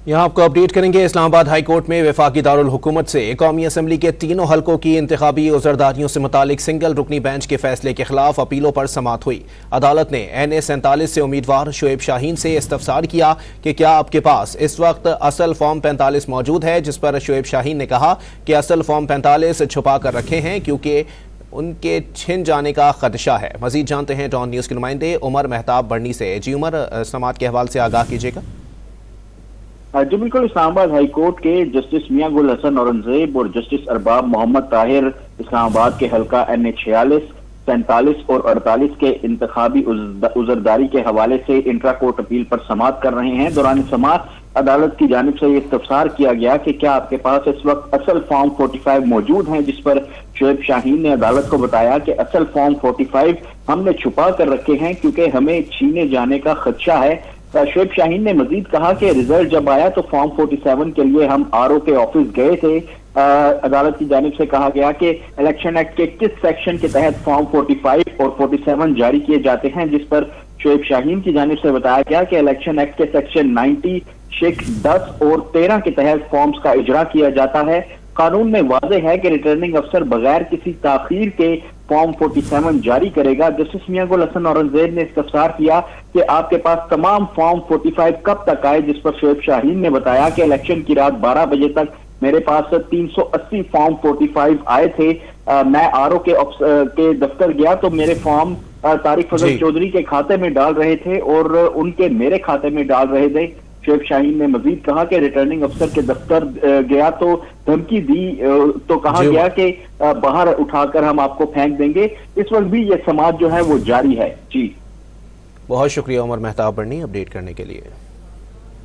यहाँ आपको अपडेट करेंगे। इस्लामाबाद हाई कोर्ट में वफाकी दारुल हुकूमत से कौमी असम्बली के तीनों हलकों की इंतखाबी उज़रदारियों से मुतालिक सिंगल रुकनी बेंच के फैसले के खिलाफ अपीलों पर समाअत हुई। अदालत ने NA 47 से उम्मीदवार शोएब शाहीन से इस्तफसार किया कि क्या आपके पास इस वक्त असल फॉर्म 45 मौजूद है, जिस पर शोएब शाहीन ने कहा कि असल फॉर्म 45 छुपा कर रखे हैं क्योंकि उनके छिन जाने का खदशा है। मजीद जानते हैं डॉन न्यूज़ के नुमाइंदे उमर मेहताब बढ़नी से। जी उमर, समाअत के हवाले से आगाह कीजिएगा। जी बिल्कुल, इस्लामाबाद हाई कोर्ट के जस्टिस मियां गुल हसन औरंगजेब और जस्टिस अरबाब मोहम्मद ताहिर इस्लामाबाद के हल्का NA 46, 47 और 48 के इंतखाबी उज़रदारी के हवाले से इंट्रा कोर्ट अपील पर समाअत कर रहे हैं। दौरान समाअत अदालत की जानिब से इस्तफसार किया गया कि क्या आपके पास इस वक्त असल फॉर्म 45 मौजूद हैं, जिस पर शोएब शाहीन ने अदालत को बताया कि असल फॉर्म 45 हमने छुपा कर रखे हैं क्योंकि हमें छीने जाने का खदशा है। शोएब शाहीन ने मजीद कहा कि रिजल्ट जब आया तो फॉर्म 47 के लिए हम RO के ऑफिस गए थे। अदालत की जानिब से कहा गया कि इलेक्शन एक्ट के किस सेक्शन के तहत फॉर्म 45 और 47 जारी किए जाते हैं, जिस पर शोएब शाहीन की जानिब से बताया गया कि इलेक्शन एक्ट के सेक्शन 90, शेख 10 और 13 के तहत फॉर्म्स का इजरा किया जाता है। कानून में वाज़ेह है कि रिटर्निंग अफसर बगैर किसी ताखीर के फॉर्म 47 जारी करेगा। जस्टिस मियां गुल हसन औरंगजेब ने इस्तफसार किया कि आपके पास तमाम फॉर्म 45 कब तक आए, जिस पर शोएब शाहीन ने बताया कि इलेक्शन की रात 12 बजे तक मेरे पास 380 फॉर्म 45 आए थे। मैं RO के दफ्तर गया तो मेरे फॉर्म तारिक फजल चौधरी के खाते में डाल रहे थे और उनके मेरे खाते में डाल रहे थे। शोएब शाहीन ने मजीद कहा कि रिटर्निंग अफसर के दफ्तर गया तो धमकी दी तो कहा गया कि बाहर उठाकर हम आपको फेंक देंगे। इस वक्त भी ये समाअत जो है वो जारी है। जी बहुत शुक्रिया उमर मेहताब बढ़नी अपडेट करने के लिए।